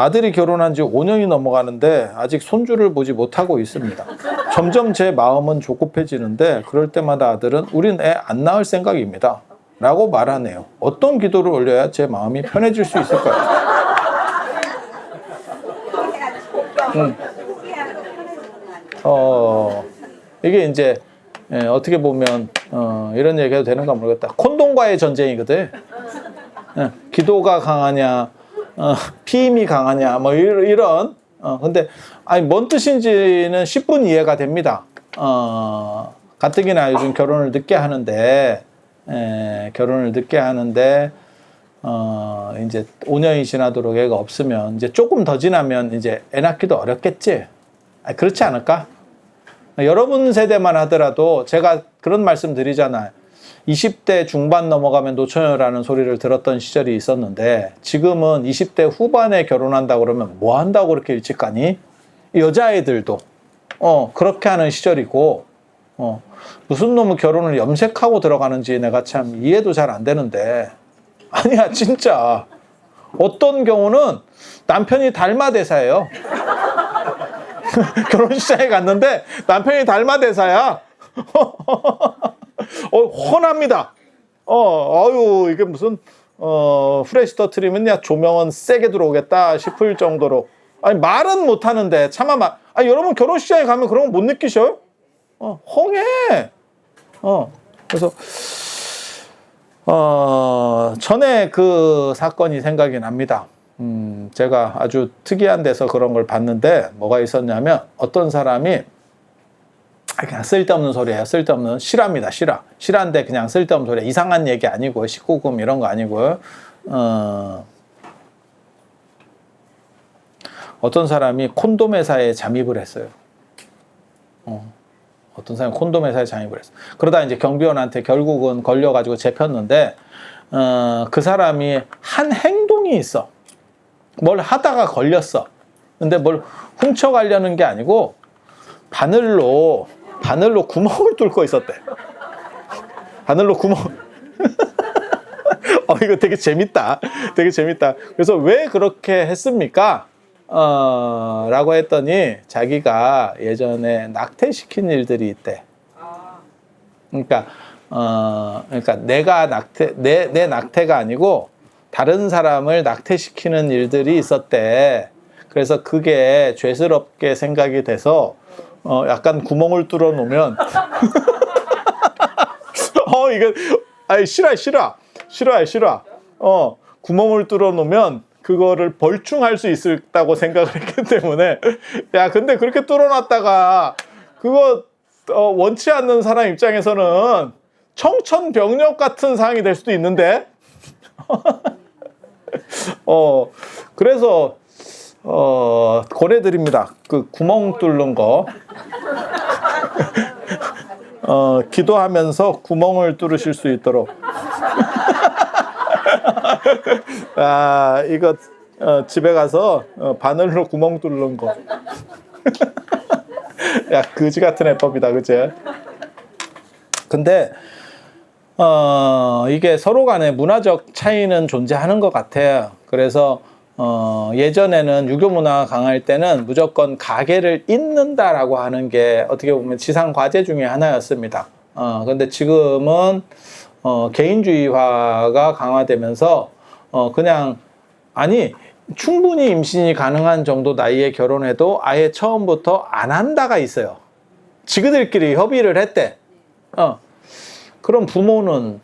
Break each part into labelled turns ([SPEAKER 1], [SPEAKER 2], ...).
[SPEAKER 1] 아들이 결혼한 지 5년이 넘어가는데 아직 손주를 보지 못하고 있습니다. 점점 제 마음은 조급해지는데 그럴 때마다 아들은 우린 애 안 낳을 생각입니다 라고 말하네요. 어떤 기도를 올려야 제 마음이 편해질 수 있을까요? 이게 이제 어떻게 보면 이런 얘기해도 되는가 모르겠다. 콘돔과의 전쟁이거든. 기도가 강하냐 피임이 강하냐 뭐 이런 근데 아니 뭔 뜻인지는 10분 이해가 됩니다. 가뜩이나 요즘 결혼을 늦게 하는데 이제 5년이 지나도록 애가 없으면 이제 조금 더 지나면 이제 애 낳기도 어렵겠지. 그렇지 않을까? 여러분 세대만 하더라도 제가 그런 말씀 드리잖아요. 20대 중반 넘어가면 노처녀라는 소리를 들었던 시절이 있었는데 지금은 20대 후반에 결혼한다고 그러면 뭐 한다고 그렇게 일찍 가니? 여자애들도 그렇게 하는 시절이고 무슨 놈의 결혼을 염색하고 들어가는지 내가 참 이해도 잘 안 되는데 아니야 진짜 어떤 경우는 남편이 달마대사예요. 결혼식장에 갔는데 남편이 달마대사야. 훤합니다. 아유 이게 무슨 프레시 터트리면 야 조명은 세게 들어오겠다 싶을 정도로 아니 말은 못 하는데 차마 아니 여러분 결혼식장에 가면 그런 거 못 느끼셔요? 헝해. 그래서 전에 그 사건이 생각이 납니다. 제가 아주 특이한 데서 그런 걸 봤는데 뭐가 있었냐면 어떤 사람이 그냥 쓸데없는 소리예요. 쓸데없는 실화입니다. 실화인데 그냥 쓸데없는 소리. 이상한 얘기 아니고 19금 이런 거 아니고요. 어떤 사람이 콘돔 회사에 잠입을 했어요. 어떤 사람이 콘돔 회사에 잠입을 했어요. 그러다 이제 경비원한테 결국은 걸려가지고 잡혔는데 그 사람이 한 행동이 있어. 뭘 하다가 걸렸어. 근데 뭘 훔쳐가려는 게 아니고 바늘로 구멍을 뚫고 있었대. 바늘로 구멍. 이거 되게 재밌다. 그래서 왜 그렇게 했습니까? 라고 했더니 자기가 예전에 낙태시킨 일들이 있대. 그러니까 내가 내 낙태가 아니고 다른 사람을 낙태시키는 일들이 있었대. 그래서 그게 죄스럽게 생각이 돼서 약간 구멍을 뚫어 놓으면 이거 아니 싫어. 구멍을 뚫어 놓으면 그거를 벌충할 수 있다고 생각을 했기 때문에 야 근데 그렇게 뚫어 놨다가 그거 원치 않는 사람 입장에서는 청천벽력 같은 상황이 될 수도 있는데 그래서 권해드립니다. 그 구멍 뚫는 거 기도하면서 구멍을 뚫으실 수 있도록 이거 집에 가서 바늘로 구멍 뚫는 거 야 그지 같은 해법이다 그치? 근데 이게 서로 간에 문화적 차이는 존재하는 것 같아요. 그래서 예전에는 유교 문화가 강할 때는 무조건 가계를 잇는다라고 하는 게 어떻게 보면 지상 과제 중에 하나였습니다. 근데 지금은 개인주의화가 강화되면서 그냥 아니 충분히 임신이 가능한 정도 나이에 결혼해도 아예 처음부터 안 한다가 있어요. 지그들끼리 협의를 했대. 그럼 부모는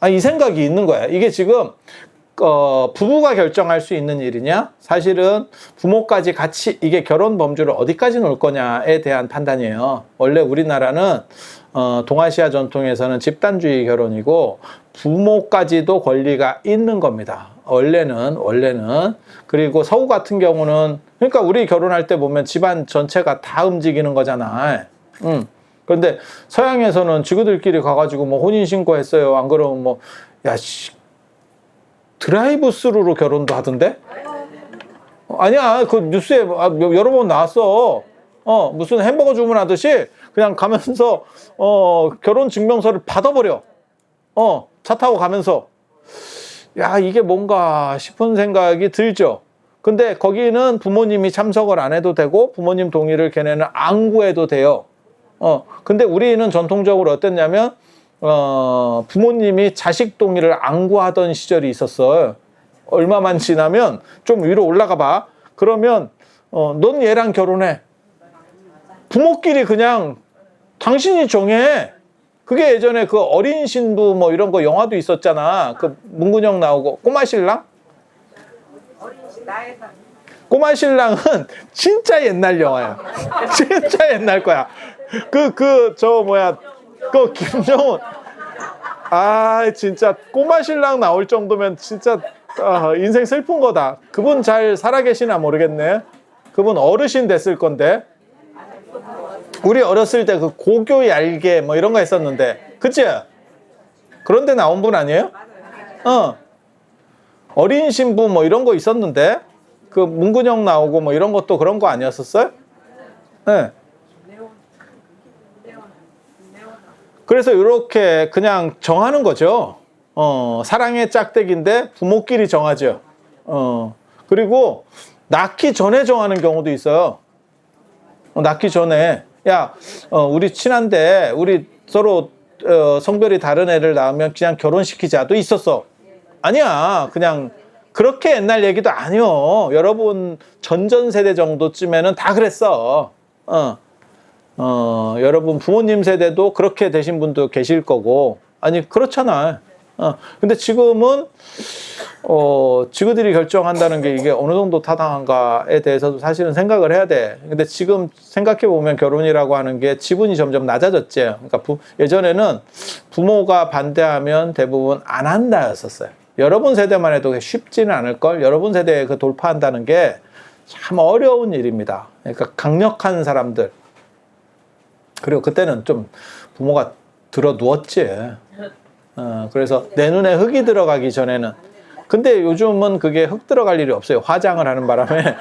[SPEAKER 1] 이 생각이 있는 거야. 이게 지금 부부가 결정할 수 있는 일이냐? 사실은 부모까지 같이 이게 결혼 범주를 어디까지 놓을 거냐에 대한 판단이에요. 원래 우리나라는 동아시아 전통에서는 집단주의 결혼이고 부모까지도 권리가 있는 겁니다. 원래는 그리고 서구 같은 경우는 그러니까 우리 결혼할 때 보면 집안 전체가 다 움직이는 거잖아. 그런데 서양에서는 지구들끼리 가가지고 뭐 혼인신고 했어요. 안 그러면 뭐 드라이브 스루로 결혼도 하던데? 아니야 그 뉴스에 여러 번 나왔어. 무슨 햄버거 주문하듯이 그냥 가면서 결혼 증명서를 받아버려. 차 타고 가면서 야 이게 뭔가 싶은 생각이 들죠. 근데 거기는 부모님이 참석을 안 해도 되고 부모님 동의를 걔네는 안 구해도 돼요. 근데 우리는 전통적으로 어땠냐면 부모님이 자식 동의를 안 구하던 시절이 있었어요. 얼마만 지나면 좀 위로 올라가 봐. 그러면 넌 얘랑 결혼해. 부모끼리 그냥 당신이 정해. 그게 예전에 그 어린 신부 뭐 이런 거 영화도 있었잖아. 그 문근영 나오고 꼬마 신랑? 꼬마 신랑은 진짜 옛날 영화야. 진짜 옛날 거야. 김정은. 아, 진짜 꼬마 신랑 나올 정도면 진짜 인생 슬픈 거다. 그분 잘 살아계시나 모르겠네. 그분 어르신 됐을 건데. 우리 어렸을 때 그 고교 얄개 뭐 이런 거 했었는데, 그치? 그런데 나온 분 아니에요? 어린 신부 뭐 이런 거 있었는데, 그 문근영 나오고 뭐 이런 것도 그런 거 아니었었어요? 네. 그래서 이렇게 그냥 정하는 거죠. 사랑의 짝대기인데 부모끼리 정하죠. 그리고 낳기 전에 정하는 경우도 있어요. 낳기 전에 야, 우리 친한데 우리 서로 성별이 다른 애를 낳으면 그냥 결혼시키자도 있었어. 아니야, 그냥 그렇게 옛날 얘기도 아니요. 여러분 전전세대 정도쯤에는 다 그랬어. 여러분 부모님 세대도 그렇게 되신 분도 계실 거고. 아니 그렇잖아. 근데 지금은 지그들이 결정한다는 게 이게 어느 정도 타당한가에 대해서도 사실은 생각을 해야 돼. 근데 지금 생각해 보면 결혼이라고 하는 게 지분이 점점 낮아졌지. 그러니까 예전에는 부모가 반대하면 대부분 안 한다였었어요. 여러분 세대만 해도 쉽지는 않을 걸. 여러분 세대에 그 돌파한다는 게 참 어려운 일입니다. 그러니까 강력한 사람들. 그리고 그때는 좀 부모가 들어 누웠지. 그래서 내 눈에 흙이 들어가기 전에는. 근데 요즘은 그게 흙 들어갈 일이 없어요. 화장을 하는 바람에.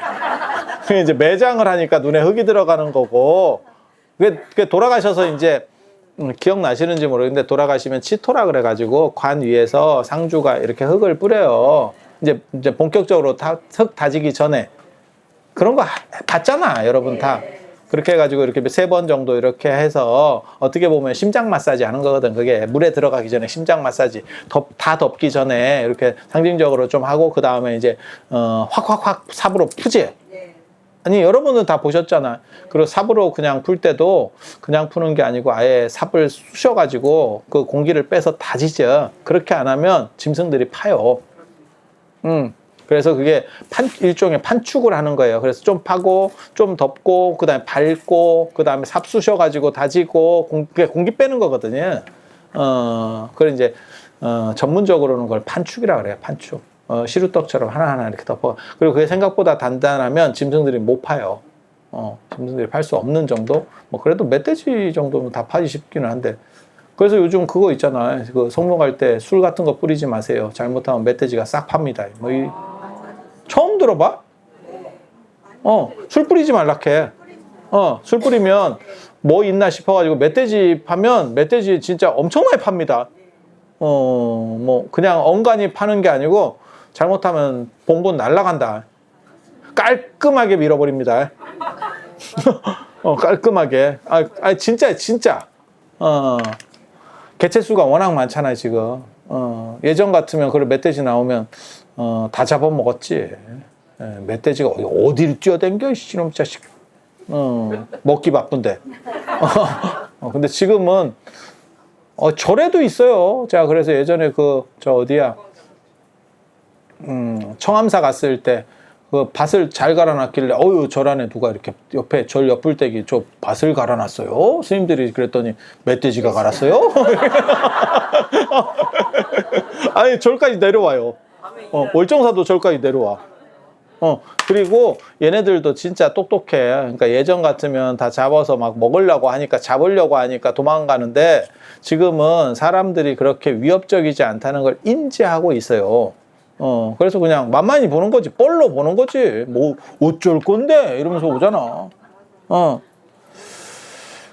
[SPEAKER 1] 이제 매장을 하니까 눈에 흙이 들어가는 거고. 그게 돌아가셔서 이제, 기억나시는지 모르겠는데 돌아가시면 치토라 그래가지고 관 위에서 상주가 이렇게 흙을 뿌려요. 이제 본격적으로 흙 다지기 전에. 그런 거 봤잖아, 여러분 다. 그렇게 해가지고 이렇게 3번 정도 이렇게 해서 어떻게 보면 심장 마사지 하는 거거든. 그게 물에 들어가기 전에 심장 마사지 다 덮기 전에 이렇게 상징적으로 좀 하고 그 다음에 이제 확 삽으로 푸지. 아니 여러분은 다 보셨잖아. 그리고 삽으로 그냥 풀 때도 그냥 푸는 게 아니고 아예 삽을 쑤셔가지고 그 공기를 빼서 다지죠. 그렇게 안 하면 짐승들이 파요. 그래서 그게 일종의 판축을 하는 거예요. 그래서 좀 파고, 좀 덮고, 그 다음에 밟고, 그 다음에 삽 쑤셔가지고 다지고, 공기 빼는 거거든요. 그걸 이제, 전문적으로는 그걸 판축이라고 그래요. 판축. 시루떡처럼 하나하나 이렇게 덮어. 그리고 그게 생각보다 단단하면 짐승들이 못 파요. 짐승들이 팔 수 없는 정도? 뭐, 그래도 멧돼지 정도면 다 파지 싶기는 한데. 그래서 요즘 그거 있잖아요. 그 성묘 갈 때 술 같은 거 뿌리지 마세요. 잘못하면 멧돼지가 싹 팝니다. 처음 들어봐? 술 뿌리지 말라해. 술 뿌리면 뭐 있나 싶어가지고 멧돼지 파면 멧돼지 진짜 엄청나게 팝니다. 뭐 그냥 엉간히 파는 게 아니고 잘못하면 봉분 날라간다. 깔끔하게 밀어버립니다. 깔끔하게. 진짜. 개체수가 워낙 많잖아요, 지금. 예전 같으면 그래 멧돼지 나오면 다 잡아먹었지. 멧돼지가 어디를 뛰어댕겨 이놈 자식. 먹기 바쁜데. 근데 지금은 절에도 있어요. 제가 그래서 예전에 어디야 청암사 갔을 때 그 밭을 잘 갈아놨길래 절 안에 누가 이렇게 옆에 절 옆불대기 저 밭을 갈아놨어요. 스님들이 그랬더니 멧돼지가 갈았어요. 아니 절까지 내려와요. 월정사도 절까지 내려와. 그리고 얘네들도 진짜 똑똑해. 그러니까 예전 같으면 다 잡아서 막 먹으려고 하니까 잡으려고 하니까 도망가는데 지금은 사람들이 그렇게 위협적이지 않다는 걸 인지하고 있어요. 그래서 그냥 만만히 보는 거지. 뻘로 보는 거지. 뭐 어쩔 건데 이러면서 오잖아.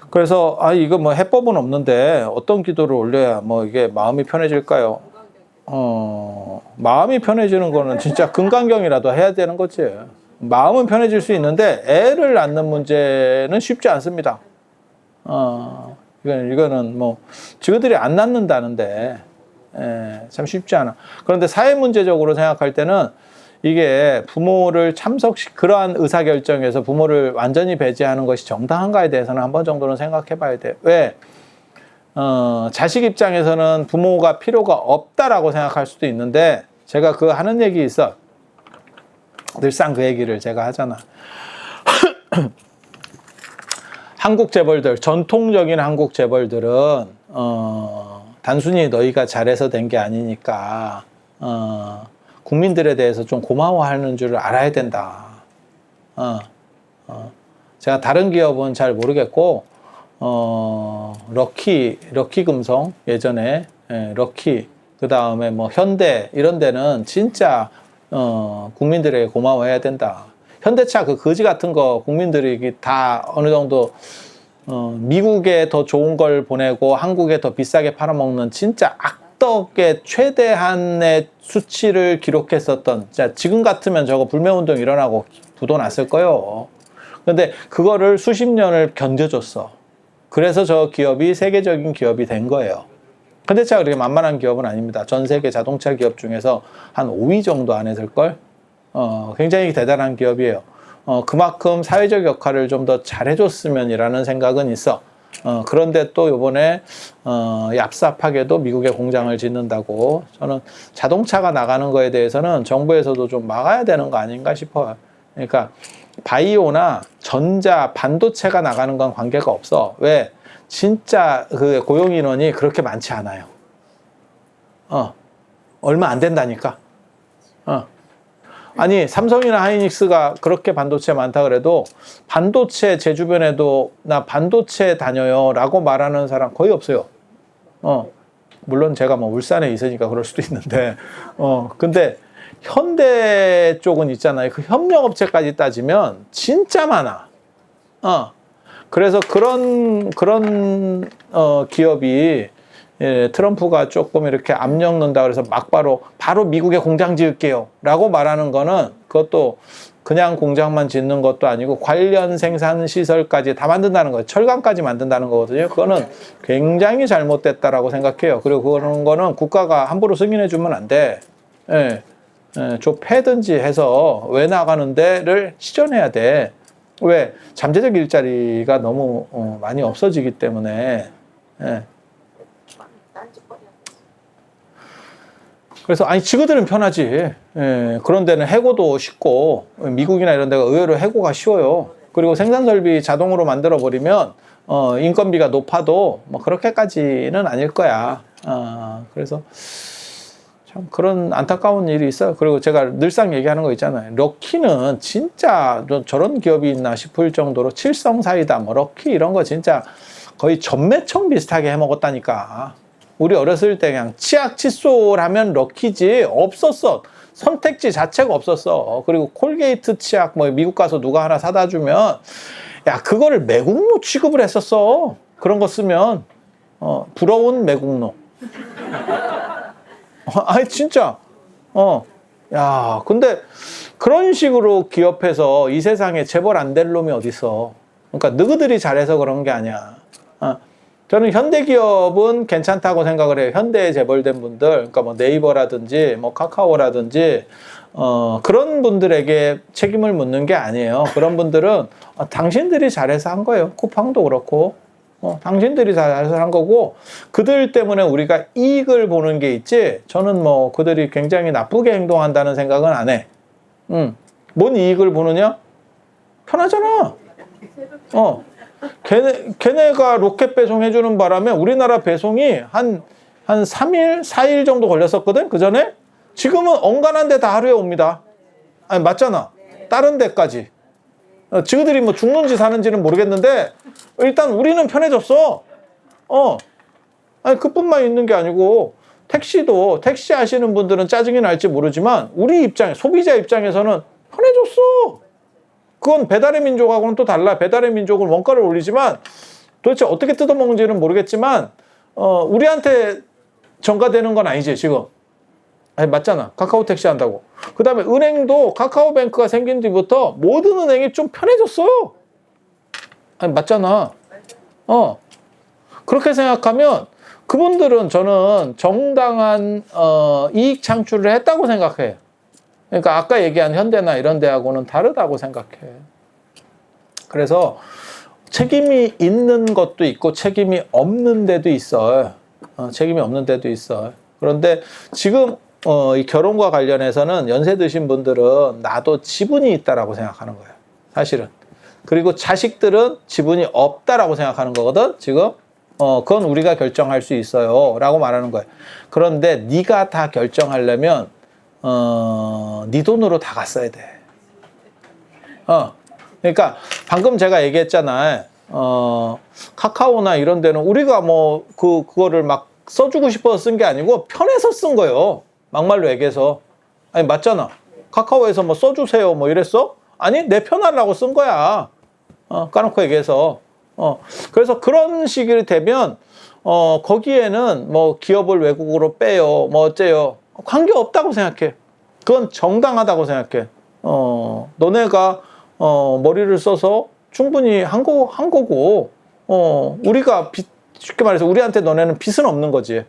[SPEAKER 1] 그래서 이거 뭐 해법은 없는데 어떤 기도를 올려야 뭐 이게 마음이 편해질까요? 마음이 편해지는 거는 진짜 금강경이라도 해야 되는 거지. 마음은 편해질 수 있는데 애를 낳는 문제는 쉽지 않습니다. 이거는 뭐 지그들이 안 낳는다는데 참 쉽지 않아. 그런데 사회 문제적으로 생각할 때는 이게 부모를 그러한 의사결정에서 부모를 완전히 배제하는 것이 정당한가에 대해서는 한 번 정도는 생각해 봐야 돼. 왜? 자식 입장에서는 부모가 필요가 없다라고 생각할 수도 있는데, 제가 그 하는 얘기 있어. 늘상 그 얘기를 제가 하잖아. 한국 재벌들, 전통적인 한국 재벌들은 단순히 너희가 잘해서 된 게 아니니까 국민들에 대해서 좀 고마워하는 줄을 알아야 된다. 제가 다른 기업은 잘 모르겠고 럭키 금성 예전에 럭키, 그 다음에 뭐 현대 이런 데는 진짜 국민들에게 고마워해야 된다. 현대차 그 거지 같은 거 국민들이 다 어느 정도 미국에 더 좋은 걸 보내고 한국에 더 비싸게 팔아먹는 진짜 악덕의 최대한의 수치를 기록했었던, 지금 같으면 저거 불매운동 일어나고 부도 났을 거예요. 근데 그거를 수십 년을 견뎌줬어. 그래서 저 기업이 세계적인 기업이 된 거예요. 현대차가 그렇게 만만한 기업은 아닙니다. 전 세계 자동차 기업 중에서 한 5위 정도 안에 들걸? 굉장히 대단한 기업이에요. 그만큼 사회적 역할을 좀 더 잘해줬으면이라는 생각은 있어. 그런데 또 요번에 얍삽하게도 미국에 공장을 짓는다고. 저는 자동차가 나가는 거에 대해서는 정부에서도 좀 막아야 되는 거 아닌가 싶어요. 그러니까 바이오나 전자, 반도체가 나가는 건 관계가 없어. 왜? 진짜 그 고용 인원이 그렇게 많지 않아요. 얼마 안 된다니까. 아니, 삼성이나 하이닉스가 그렇게 반도체 많다 그래도 반도체 제 주변에도 나 반도체 다녀요 라고 말하는 사람 거의 없어요. 물론 제가 뭐 울산에 있으니까 그럴 수도 있는데, 근데 현대 쪽은 있잖아요. 그 협력업체까지 따지면 진짜 많아. 그래서 그런 기업이, 트럼프가 조금 이렇게 압력 넣는다 그래서 바로 미국에 공장 지을게요 라고 말하는 거는, 그것도 그냥 공장만 짓는 것도 아니고 관련 생산 시설까지 다 만든다는 거예요. 철강까지 만든다는 거거든요. 그거는 굉장히 잘못됐다라고 생각해요. 그리고 그런 거는 국가가 함부로 승인해 주면 안 돼. 패든지 해서 왜 나가는 데를 시전해야 돼. 왜? 잠재적 일자리가 너무 많이 없어지기 때문에. 그래서 아니 지그들은 편하지. 그런 데는 해고도 쉽고, 미국이나 이런 데가 의외로 해고가 쉬워요. 그리고 생산 설비 자동으로 만들어 버리면 인건비가 높아도 뭐 그렇게까지는 아닐 거야. 그래서 참 그런 안타까운 일이 있어요. 그리고 제가 늘상 얘기하는 거 있잖아요. 럭키는 진짜 저런 기업이 있나 싶을 정도로 칠성사이다, 뭐 럭키 이런 거 진짜 거의 전매청 비슷하게 해먹었다니까. 우리 어렸을 때 그냥 치약 칫솔 하면 럭키지, 없었어. 선택지 자체가 없었어. 그리고 콜게이트 치약 뭐 미국 가서 누가 하나 사다 주면 야 그거를 매국노 취급을 했었어. 그런 거 쓰면 부러운 매국노. 아니 진짜 야 근데 그런 식으로 기업해서 이 세상에 재벌 안 될 놈이 어딨어. 그러니까 너희들이 잘해서 그런 게 아니야. 저는 현대 기업은 괜찮다고 생각을 해요. 현대에 재벌된 분들, 그러니까 뭐 네이버라든지 뭐 카카오라든지 그런 분들에게 책임을 묻는 게 아니에요. 그런 분들은 당신들이 잘해서 한 거예요. 쿠팡도 그렇고 당신들이 잘해서 한 거고, 그들 때문에 우리가 이익을 보는 게 있지. 저는 뭐 그들이 굉장히 나쁘게 행동한다는 생각은 안 해. 뭔 이익을 보느냐? 편하잖아. 걔네가 로켓 배송해주는 바람에 우리나라 배송이 한 3일, 4일 정도 걸렸었거든, 그 전에? 지금은 엉간한 데 다 하루에 옵니다. 아니, 맞잖아. 다른 데까지. 지그들이 뭐 죽는지 사는지는 모르겠는데, 일단 우리는 편해졌어. 아니, 그뿐만 있는 게 아니고, 택시도, 택시 하시는 분들은 짜증이 날지 모르지만, 우리 입장에, 소비자 입장에서는 편해졌어. 그건 배달의 민족하고는 또 달라. 배달의 민족은 원가를 올리지만 도대체 어떻게 뜯어먹는지는 모르겠지만 우리한테 전가되는 건 아니지 지금. 아니, 맞잖아. 카카오 택시 한다고. 그 다음에 은행도 카카오뱅크가 생긴 뒤부터 모든 은행이 좀 편해졌어요. 아니, 맞잖아. 그렇게 생각하면 그분들은 저는 정당한 이익 창출을 했다고 생각해. 그러니까 아까 얘기한 현대나 이런 데하고는 다르다고 생각해. 그래서 책임이 있는 것도 있고 책임이 없는 데도 있어요. 책임이 없는 데도 있어요. 그런데 지금 이 결혼과 관련해서는 연세 드신 분들은 나도 지분이 있다라고 생각하는 거예요. 사실은. 그리고 자식들은 지분이 없다라고 생각하는 거거든. 지금 그건 우리가 결정할 수 있어요 라고 말하는 거예요. 그런데 네가 다 결정하려면 네 돈으로 다 갔어야 돼. 그러니까 방금 제가 얘기했잖아요. 카카오나 이런 데는 우리가 뭐 그거를 막 써주고 싶어서 쓴 게 아니고 편해서 쓴 거예요. 막말로 얘기해서. 아니, 맞잖아. 카카오에서 뭐 써주세요 뭐 이랬어? 아니, 내 편하려고 쓴 거야. 까놓고 얘기해서. 그래서 그런 식이 되면 거기에는 뭐 기업을 외국으로 빼요 뭐 어째요 관계 없다고 생각해. 그건 정당하다고 생각해. 너네가 머리를 써서 충분히 한 거고 우리가 쉽게 말해서 우리한테 너네는 빚은 없는 거지.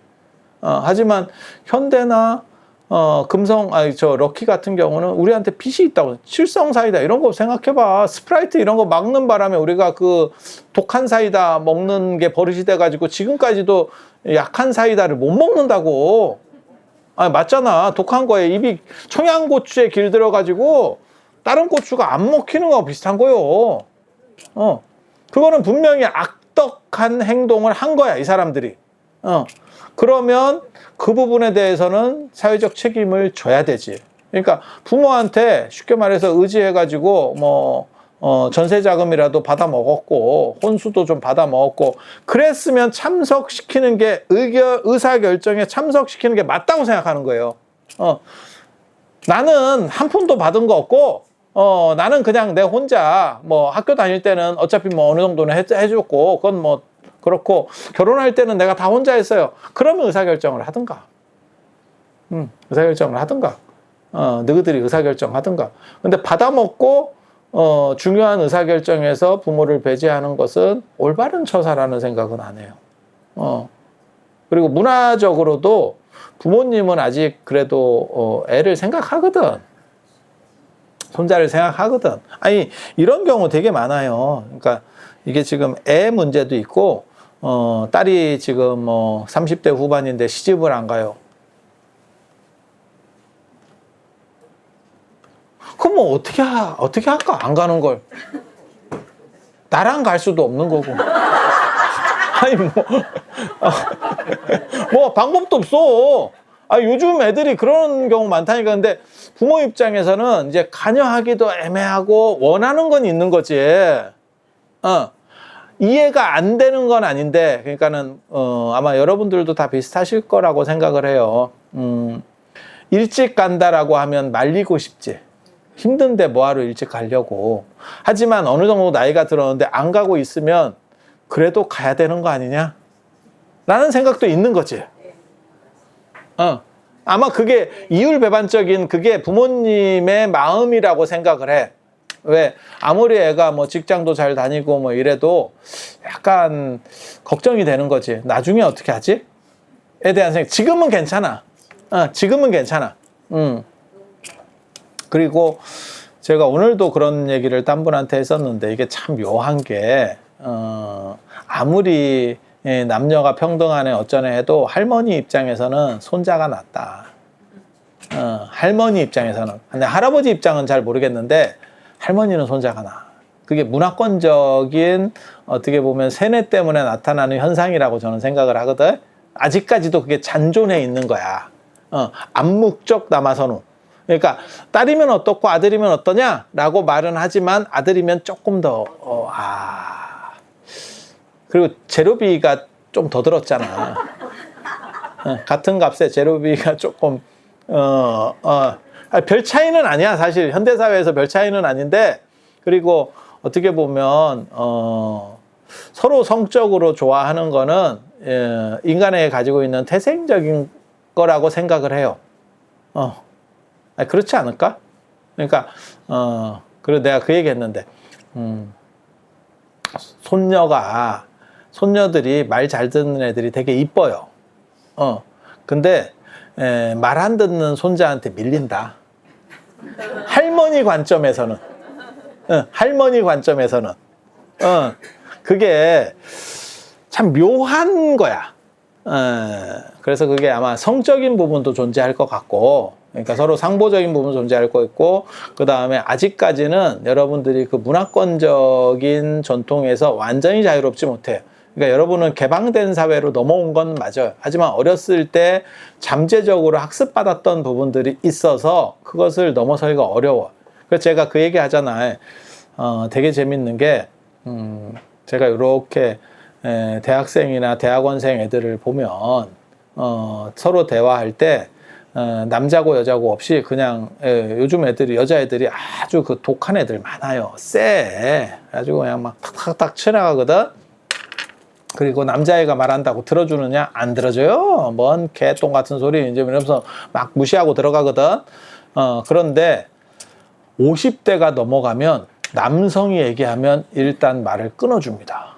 [SPEAKER 1] 하지만 현대나 럭키 같은 경우는 우리한테 빚이 있다고. 칠성 사이다 이런 거 생각해봐. 스프라이트 이런 거 막는 바람에 우리가 그 독한 사이다 먹는 게 버릇이 돼가지고 지금까지도 약한 사이다를 못 먹는다고. 아니, 맞잖아. 독한 거에 입이 청양고추에 길들여가지고 다른 고추가 안 먹히는 거하고 비슷한 거요. 그거는 분명히 악덕한 행동을 한 거야, 이 사람들이. 그러면 그 부분에 대해서는 사회적 책임을 져야 되지. 그러니까 부모한테 쉽게 말해서 의지해가지고 뭐 전세자금이라도 받아 먹었고 혼수도 좀 받아 먹었고 그랬으면 참석시키는 게 의사결정에 참석시키는 게 맞다고 생각하는 거예요. 나는 한 푼도 받은 거 없고 나는 그냥 내 혼자 뭐 학교 다닐 때는 어차피 뭐 어느 정도는 해줬고 그건 뭐 그렇고 결혼할 때는 내가 다 혼자 했어요. 그러면 의사결정을 하든가. 의사결정을 하든가. 너희들이 의사결정 하든가. 근데 받아먹고 중요한 의사결정에서 부모를 배제하는 것은 올바른 처사라는 생각은 안 해요. 그리고 문화적으로도 부모님은 아직 그래도 애를 생각하거든. 손자를 생각하거든. 아니, 이런 경우 되게 많아요. 그러니까 이게 지금 애 문제도 있고 딸이 지금 뭐 30대 후반인데 시집을 안 가요. 그럼 뭐 어떻게 할까? 안 가는 걸. 나랑 갈 수도 없는 거고. 아니 뭐 방법도 없어. 요즘 애들이 그런 경우 많다니까. 근데 부모 입장에서는 이제 관여하기도 애매하고 원하는 건 있는 거지. 이해가 안 되는 건 아닌데, 그러니까는 아마 여러분들도 다 비슷하실 거라고 생각을 해요. 일찍 간다라고 하면 말리고 싶지. 힘든데 뭐하러 일찍 가려고. 하지만 어느 정도 나이가 들었는데 안 가고 있으면 그래도 가야 되는 거 아니냐? 라는 생각도 있는 거지. 아마 그게 이율배반적인 그게 부모님의 마음이라고 생각을 해. 왜? 아무리 애가 뭐 직장도 잘 다니고 뭐 이래도 약간 걱정이 되는 거지. 나중에 어떻게 하지? 에 대한 생각. 지금은 괜찮아. 지금은 괜찮아. 그리고 제가 오늘도 그런 얘기를 딴 분한테 했었는데 이게 참 묘한 게 아무리 남녀가 평등하네 어쩌네 해도 할머니 입장에서는 손자가 낫다. 할머니 입장에서는. 근데 할아버지 입장은 잘 모르겠는데 할머니는 손자가 나. 그게 문화권적인 어떻게 보면 세뇌 때문에 나타나는 현상이라고 저는 생각을 하거든. 아직까지도 그게 잔존해 있는 거야. 암묵적 남아선우. 그러니까 딸이면 어떻고 아들이면 어떠냐라고 말은 하지만 아들이면 조금 더 그리고 재료비가 좀 더 들었잖아. 같은 값에 재료비가 조금 별 차이는 아니야. 사실 현대사회에서 별 차이는 아닌데, 그리고 어떻게 보면 서로 성적으로 좋아하는 거는 인간에 가지고 있는 태생적인 거라고 생각을 해요. 그렇지 않을까? 그러니까, 그리고 내가 그 얘기 했는데, 손녀들이 말 잘 듣는 애들이 되게 이뻐요. 근데, 말 안 듣는 손자한테 밀린다. 할머니 관점에서는. 할머니 관점에서는. 그게 참 묘한 거야. 그래서 그게 아마 성적인 부분도 존재할 것 같고, 그러니까 서로 상보적인 부분 존재할 거 있고, 그 다음에 아직까지는 여러분들이 그 문화권적인 전통에서 완전히 자유롭지 못해요. 그러니까 여러분은 개방된 사회로 넘어온 건 맞아요. 하지만 어렸을 때 잠재적으로 학습받았던 부분들이 있어서 그것을 넘어서기가 어려워. 그래서 제가 그 얘기 하잖아요. 되게 재밌는 게, 제가 이렇게 대학생이나 대학원생 애들을 보면, 서로 대화할 때, 남자고 여자고 없이 그냥, 요즘 애들이, 여자애들이 아주 그 독한 애들 많아요. 쎄. 그래가지고 그냥 막 탁탁탁 치나가거든. 그리고 남자애가 말한다고 들어주느냐? 안 들어줘요. 뭔 개똥 같은 소리. 이제 이러면서 막 무시하고 들어가거든. 그런데 50대가 넘어가면 남성이 얘기하면 일단 말을 끊어줍니다.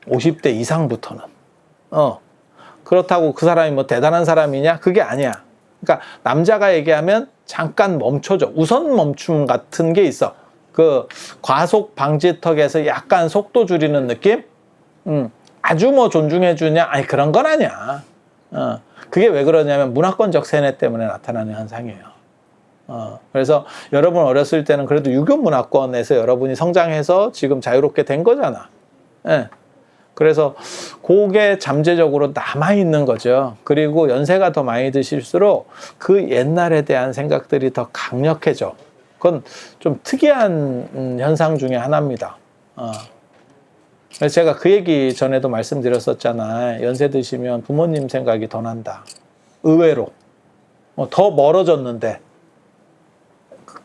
[SPEAKER 1] 50대 이상부터는. 그렇다고 그 사람이 뭐 대단한 사람이냐? 그게 아니야. 그러니까 남자가 얘기하면 잠깐 멈춰줘. 우선 멈춤 같은 게 있어. 그 과속 방지턱에서 약간 속도 줄이는 느낌? 아주 뭐 존중해 주냐? 아니 그런 건 아니야. 그게 왜 그러냐면 문화권적 세뇌 때문에 나타나는 현상이에요. 그래서 여러분 어렸을 때는 그래도 유교 문화권에서 여러분이 성장해서 지금 자유롭게 된 거잖아. 예. 그래서 그게 잠재적으로 남아있는 거죠. 그리고 연세가 더 많이 드실수록 그 옛날에 대한 생각들이 더 강력해져. 그건 좀 특이한 현상 중에 하나입니다. 그래서 제가 그 얘기 전에도 말씀드렸었잖아요. 연세 드시면 부모님 생각이 더 난다. 의외로. 더 멀어졌는데.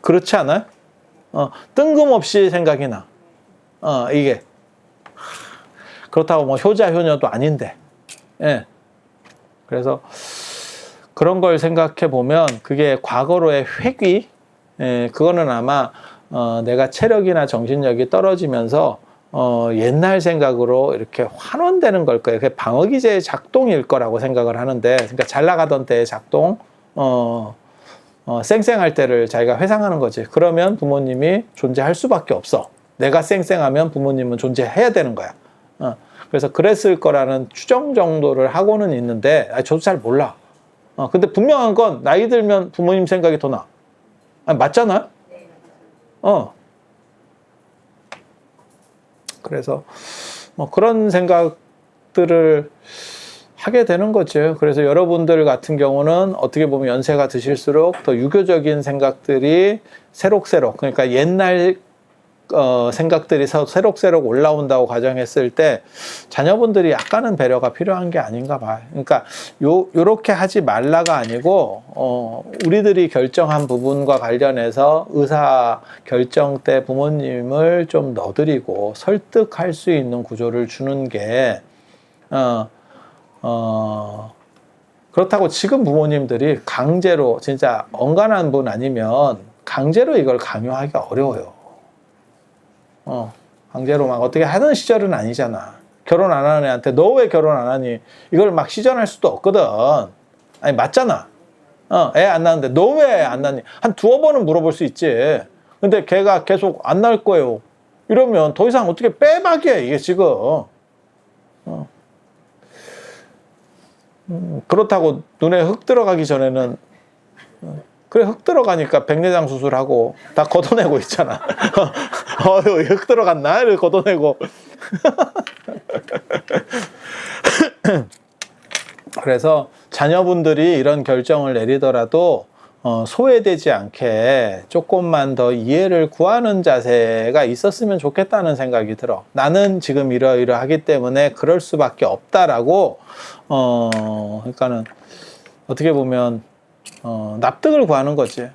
[SPEAKER 1] 그렇지 않아요? 뜬금없이 생각이 나. 이게. 그렇다고 뭐 효자, 효녀도 아닌데. 예. 그래서 그런 걸 생각해 보면 그게 과거로의 회귀? 예, 그거는 아마, 내가 체력이나 정신력이 떨어지면서 옛날 생각으로 이렇게 환원되는 걸 거예요. 그게 방어기제의 작동일 거라고 생각을 하는데, 그러니까 잘 나가던 때의 작동, 쌩쌩할 때를 자기가 회상하는 거지. 그러면 부모님이 존재할 수밖에 없어. 내가 쌩쌩하면 부모님은 존재해야 되는 거야. 그래서 그랬을 거라는 추정 정도를 하고는 있는데, 저도 잘 몰라. 근데 분명한 건 나이 들면 부모님 생각이 더 나. 맞잖아요? 그래서 뭐 그런 생각들을 하게 되는 거죠. 그래서 여러분들 같은 경우는 어떻게 보면 연세가 드실수록 더 유교적인 생각들이 새록새록, 그러니까 옛날 생각들이 새록새록 올라온다고 가정했을 때 자녀분들이 약간은 배려가 필요한 게 아닌가 봐요. 그러니까 요렇게 하지 말라가 아니고 우리들이 결정한 부분과 관련해서 의사 결정 때 부모님을 좀 넣어드리고 설득할 수 있는 구조를 주는 게 그렇다고 지금 부모님들이 강제로, 진짜 언간한 분 아니면 강제로 이걸 강요하기가 어려워요. 강제로 막 어떻게 하던 시절은 아니잖아. 결혼 안 하는 애한테 너 왜 결혼 안 하니? 이걸 막 시전할 수도 없거든. 아니, 맞잖아. 애 안 낳는데 너 왜 안 낳니? 한 두어 번은 물어볼 수 있지. 근데 걔가 계속 안 낳을 거예요. 이러면 더 이상 어떻게 빼박이야, 이게 지금. 그렇다고 눈에 흙 들어가기 전에는 그래, 흙 들어가니까 백내장 수술하고 다 걷어내고 있잖아. 흙 들어갔나? 이렇게 걷어내고. 그래서 자녀분들이 이런 결정을 내리더라도 소외되지 않게 조금만 더 이해를 구하는 자세가 있었으면 좋겠다는 생각이 들어. 나는 지금 이러이러하기 때문에 그럴 수밖에 없다라고, 그러니까는 어떻게 보면 납득을 구하는 거지.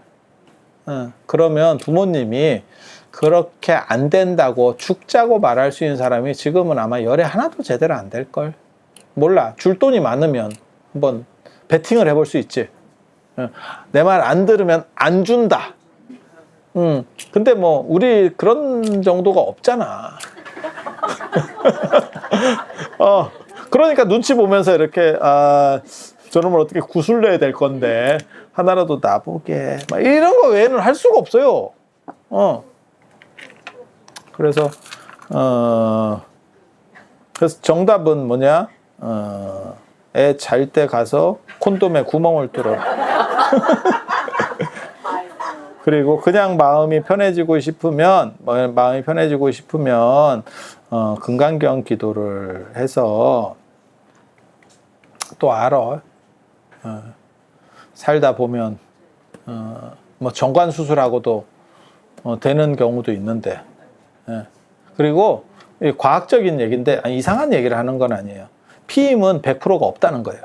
[SPEAKER 1] 그러면 부모님이 그렇게 안 된다고 죽자고 말할 수 있는 사람이 지금은 아마 열에 하나도 제대로 안 될걸. 몰라. 줄 돈이 많으면 한번 베팅을 해볼 수 있지. 내 말 안 들으면 안 준다. 근데 뭐 우리 그런 정도가 없잖아. 그러니까 눈치 보면서 이렇게 저놈을 어떻게 구슬려야 될 건데 하나라도 나보게 막 이런 거 외에는 할 수가 없어요. 그래서 그래서 정답은 뭐냐? 애 잘 때 가서 콘돔에 구멍을 뚫어라. 그리고 그냥 마음이 편해지고 싶으면 금강경 기도를 해서 또 알아. 살다 보면 뭐 정관 수술하고도 되는 경우도 있는데. 그리고 과학적인 얘기인데 이상한 얘기를 하는 건 아니에요. 피임은 100%가 없다는 거예요.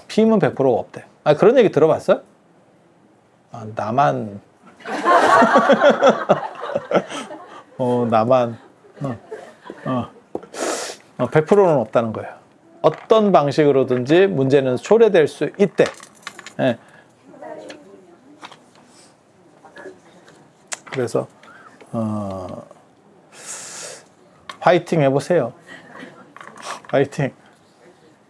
[SPEAKER 1] 피임은 100%가 없대. 그런 얘기 들어봤어? 나만 나만 100%는 없다는 거예요. 어떤 방식으로든지 문제는 초래될 수 있대. 그래서 화이팅 해보세요. 화이팅.